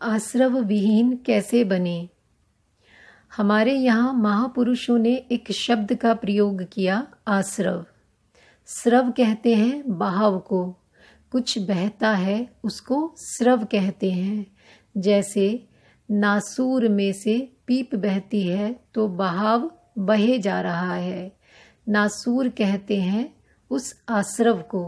आश्रव विहीन कैसे बने। हमारे यहाँ महापुरुषों ने एक शब्द का प्रयोग किया, आश्रव। स्रव कहते हैं बहाव को, कुछ बहता है उसको स्रव कहते हैं। जैसे नासूर में से पीप बहती है तो बहाव बहे जा रहा है, नासूर कहते हैं उस आश्रव को।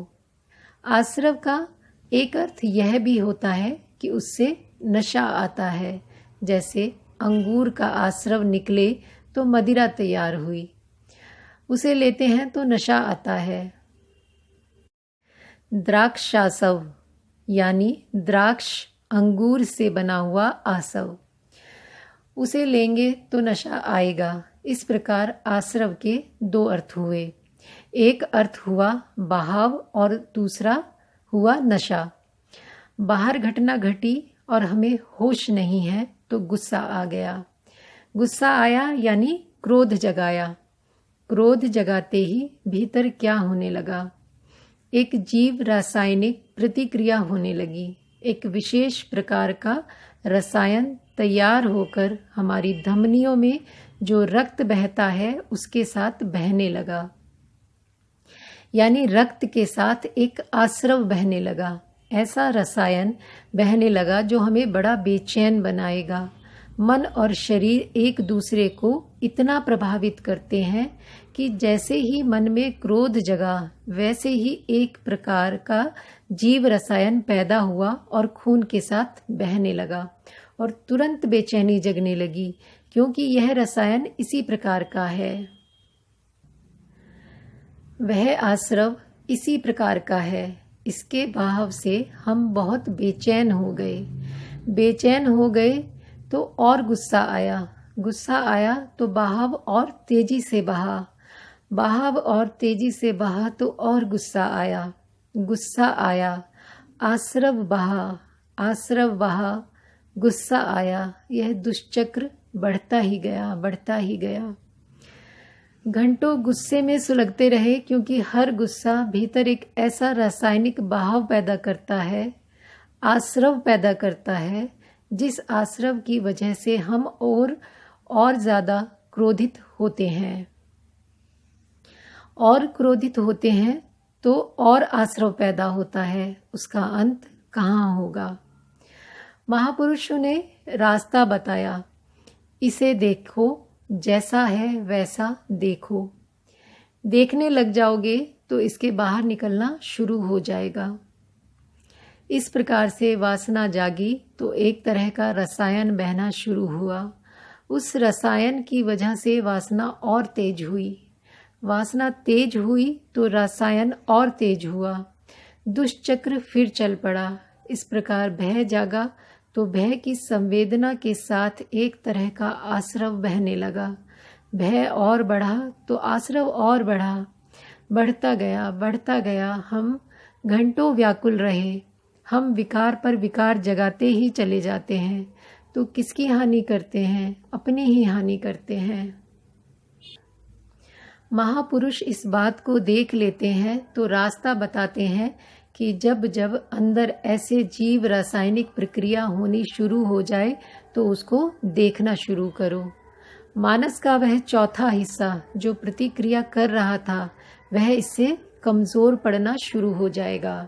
आश्रव का एक अर्थ यह भी होता है कि उससे नशा आता है। जैसे अंगूर का आश्रव निकले तो मदिरा तैयार हुई, उसे लेते हैं तो नशा आता है। द्राक्षासव यानी द्राक्ष अंगूर से बना हुआ आसव, उसे लेंगे तो नशा आएगा। इस प्रकार आश्रव के दो अर्थ हुए, एक अर्थ हुआ बहाव और दूसरा हुआ नशा। बाहर घटना घटी और हमें होश नहीं है तो गुस्सा आ गया, गुस्सा आया यानी क्रोध जगाया। क्रोध जगाते ही भीतर क्या होने लगा, एक जीव रासायनिक प्रतिक्रिया होने लगी। एक विशेष प्रकार का रसायन तैयार होकर हमारी धमनियों में जो रक्त बहता है उसके साथ बहने लगा, यानी रक्त के साथ एक आश्रव बहने लगा। ऐसा रसायन बहने लगा जो हमें बड़ा बेचैन बनाएगा। मन और शरीर एक दूसरे को इतना प्रभावित करते हैं कि जैसे ही मन में क्रोध जगा वैसे ही एक प्रकार का जीव रसायन पैदा हुआ और खून के साथ बहने लगा और तुरंत बेचैनी जगने लगी, क्योंकि यह रसायन इसी प्रकार का है। वह आश्रव इसी प्रकार का है। इसके बहाव से हम बहुत बेचैन हो गए। बेचैन हो गए तो और गुस्सा आया, गुस्सा आया तो बहाव और तेजी से बहा, बहाव और तेजी से बहा तो और गुस्सा आया, गुस्सा आया, आश्रव बहा, आश्रव बहा, गुस्सा आया। यह दुष्चक्र बढ़ता ही गया, बढ़ता ही गया। घंटों गुस्से में सुलगते रहे, क्योंकि हर गुस्सा भीतर एक ऐसा रासायनिक बहाव पैदा करता है, आश्रव पैदा करता है, जिस आश्रव की वजह से हम और ज़्यादा क्रोधित होते हैं। और क्रोधित होते हैं तो और आश्रव पैदा होता है, उसका अंत कहाँ होगा। महापुरुषों ने रास्ता बताया, इसे देखो, जैसा है वैसा देखो। देखने लग जाओगे तो इसके बाहर निकलना शुरू हो जाएगा। इस प्रकार से वासना जागी तो एक तरह का रसायन बहना शुरू हुआ। उस रसायन की वजह से वासना और तेज हुई, वासना तेज हुई तो रसायन और तेज हुआ। दुष्चक्र फिर चल पड़ा। इस प्रकार भय जागा तो भय की संवेदना के साथ एक तरह का आश्रव बहने लगा। भय और बढ़ा तो आश्रव और बढ़ा, बढ़ता गया, बढ़ता गया। हम घंटों व्याकुल रहे। हम विकार पर विकार जगाते ही चले जाते हैं तो किसकी हानि करते हैं, अपनी ही हानि करते हैं। महापुरुष इस बात को देख लेते हैं तो रास्ता बताते हैं कि जब जब अंदर ऐसे जीव रासायनिक प्रक्रिया होनी शुरू हो जाए तो उसको देखना शुरू करो। मानस का वह चौथा हिस्सा जो प्रतिक्रिया कर रहा था वह इससे कमज़ोर पड़ना शुरू हो जाएगा,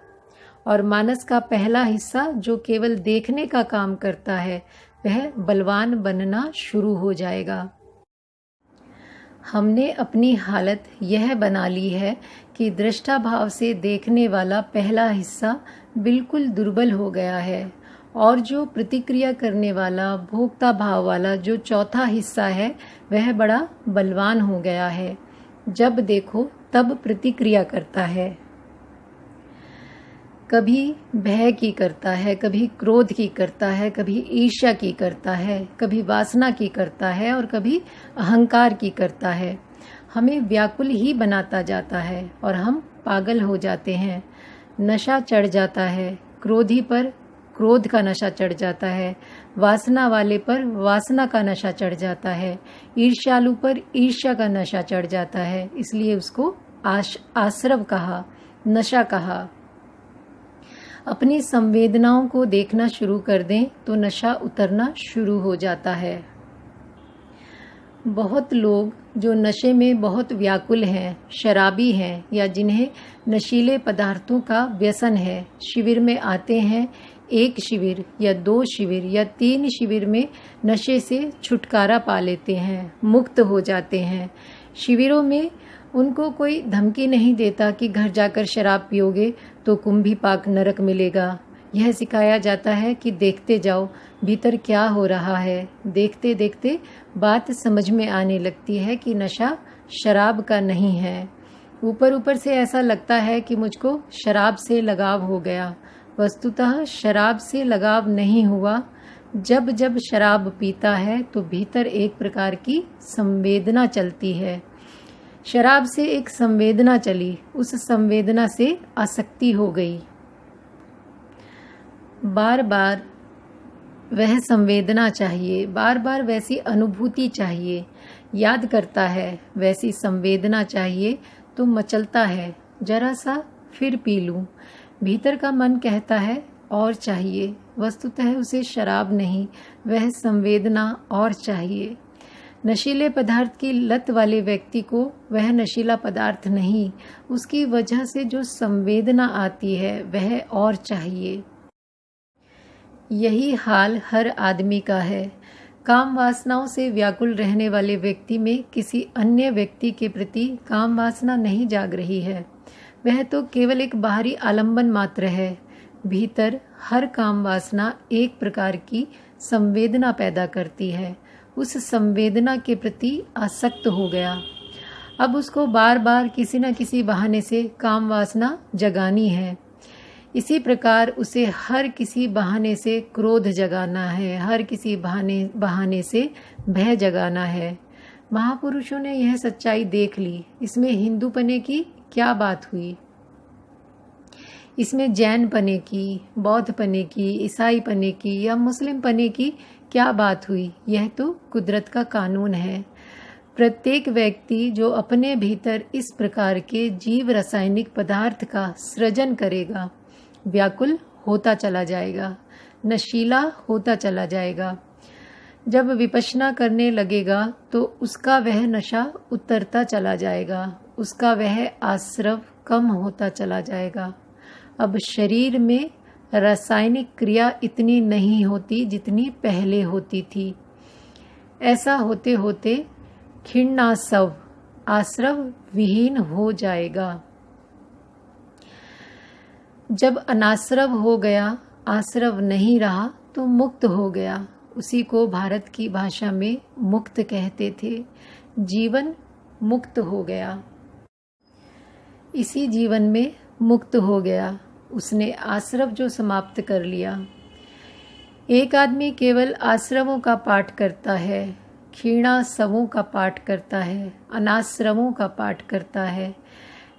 और मानस का पहला हिस्सा जो केवल देखने का काम करता है वह बलवान बनना शुरू हो जाएगा। हमने अपनी हालत यह बना ली है कि दृष्टा भाव से देखने वाला पहला हिस्सा बिल्कुल दुर्बल हो गया है, और जो प्रतिक्रिया करने वाला भोक्ता भाव वाला जो चौथा हिस्सा है वह बड़ा बलवान हो गया है। जब देखो तब प्रतिक्रिया करता है, कभी भय की करता है, कभी क्रोध की करता है, कभी ईर्ष्या की करता है, कभी वासना की करता है और कभी अहंकार की करता है। हमें व्याकुल ही बनाता जाता है और हम पागल हो जाते हैं। नशा चढ़ जाता है, क्रोधी पर क्रोध का नशा चढ़ जाता है, वासना वाले पर वासना का नशा चढ़ जाता है, ईर्ष्यालु पर ईर्ष्या का नशा चढ़ जाता है। इसलिए उसको आश्रव कहा, नशा कहा। अपनी संवेदनाओं को देखना शुरू कर दें तो नशा उतरना शुरू हो जाता है। बहुत लोग जो नशे में बहुत व्याकुल हैं, शराबी हैं या जिन्हें नशीले पदार्थों का व्यसन है, शिविर में आते हैं। 1 शिविर या 2 शिविर या 3 शिविर में नशे से छुटकारा पा लेते हैं, मुक्त हो जाते हैं। शिविरों में उनको कोई धमकी नहीं देता कि घर जाकर शराब पियोगे तो कुंभी पाक नरक मिलेगा। यह सिखाया जाता है कि देखते जाओ भीतर क्या हो रहा है। देखते देखते बात समझ में आने लगती है कि नशा शराब का नहीं है। ऊपर ऊपर से ऐसा लगता है कि मुझको शराब से लगाव हो गया। वस्तुतः शराब से लगाव नहीं हुआ। जब जब शराब पीता है तो भीतर एक प्रकार की संवेदना चलती है। शराब से एक संवेदना चली, उस संवेदना से आसक्ति हो गई। बार बार वह संवेदना चाहिए, बार बार वैसी अनुभूति चाहिए। याद करता है, वैसी संवेदना चाहिए तो मचलता है, जरा सा फिर पी लूं। भीतर का मन कहता है और चाहिए। वस्तुतः उसे शराब नहीं, वह संवेदना और चाहिए। नशीले पदार्थ की लत वाले व्यक्ति को वह नशीला पदार्थ नहीं, उसकी वजह से जो संवेदना आती है वह और चाहिए। यही हाल हर आदमी का है। काम वासनाओं से व्याकुल रहने वाले व्यक्ति में किसी अन्य व्यक्ति के प्रति काम वासना नहीं जाग रही है। वह तो केवल एक बाहरी आलंबन मात्र है। भीतर हर काम वासना एक प्रकार की संवेदना पैदा करती है। उस संवेदना के प्रति आसक्त हो गया। अब उसको बार बार किसी न किसी बहाने से काम वासना जगानी है। इसी प्रकार उसे हर किसी बहाने से क्रोध जगाना है, हर किसी बहाने से भय जगाना है। महापुरुषों ने यह सच्चाई देख ली। इसमें हिंदू पने की क्या बात हुई? इसमें जैन पने की, बौद्ध पने की, ईसाई पने की या मुस्लिम पने की क्या बात हुई? यह तो कुदरत का कानून है। प्रत्येक व्यक्ति जो अपने भीतर इस प्रकार के जीव रासायनिक पदार्थ का सृजन करेगा, व्याकुल होता चला जाएगा, नशीला होता चला जाएगा। जब विपश्यना करने लगेगा तो उसका वह नशा उतरता चला जाएगा, उसका वह आश्रव कम होता चला जाएगा। अब शरीर में रासायनिक क्रिया इतनी नहीं होती जितनी पहले होती थी। ऐसा होते होते खिन्नासव आश्रव विहीन हो जाएगा। जब अनाश्रव हो गया, आश्रव नहीं रहा तो मुक्त हो गया। उसी को भारत की भाषा में मुक्त कहते थे। जीवन मुक्त हो गया। इसी जीवन में मुक्त हो गया। उसने आश्रव जो समाप्त कर लिया। एक आदमी केवल आश्रवों का पाठ करता है, क्षीणाश्रवों का पाठ करता है, अनाश्रवों का पाठ करता है।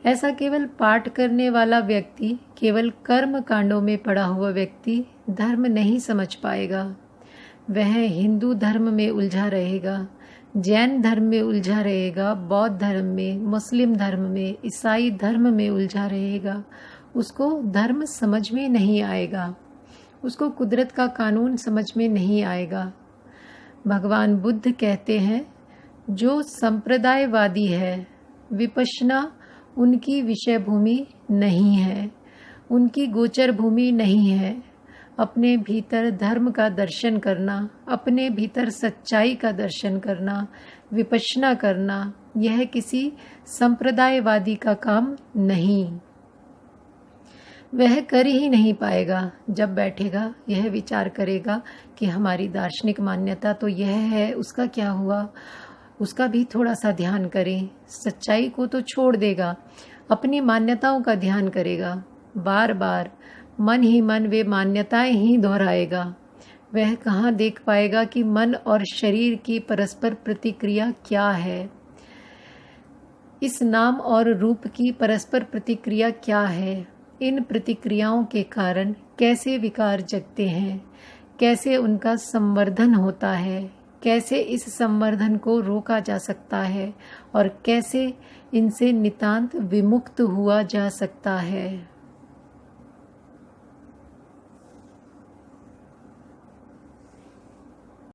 ऐसा केवल पाठ करने वाला व्यक्ति, केवल कर्म कांडों में पड़ा हुआ व्यक्ति धर्म नहीं समझ पाएगा। वह हिंदू धर्म में उलझा रहेगा, जैन धर्म में उलझा रहेगा, बौद्ध धर्म में, मुस्लिम धर्म में, ईसाई धर्म में उलझा रहेगा। उसको धर्म समझ में नहीं आएगा, उसको कुदरत का कानून समझ में नहीं आएगा। भगवान बुद्ध कहते हैं, जो संप्रदायवादी है, विपश्यना उनकी विषय भूमि नहीं है, उनकी गोचर भूमि नहीं है। अपने भीतर धर्म का दर्शन करना, अपने भीतर सच्चाई का दर्शन करना, विपश्यना करना, यह किसी संप्रदायवादी का काम नहीं। वह कर ही नहीं पाएगा। जब बैठेगा यह विचार करेगा कि हमारी दार्शनिक मान्यता तो यह है, उसका क्या हुआ, उसका भी थोड़ा सा ध्यान करें। सच्चाई को तो छोड़ देगा, अपनी मान्यताओं का ध्यान करेगा। बार बार मन ही मन वे मान्यताएं ही दोहराएगा। वह कहाँ देख पाएगा कि मन और शरीर की परस्पर प्रतिक्रिया क्या है, इस नाम और रूप की परस्पर प्रतिक्रिया क्या है, इन प्रतिक्रियाओं के कारण कैसे विकार जगते हैं, कैसे उनका संवर्धन होता है, कैसे इस संवर्धन को रोका जा सकता है और कैसे इनसे नितांत विमुक्त हुआ जा सकता है।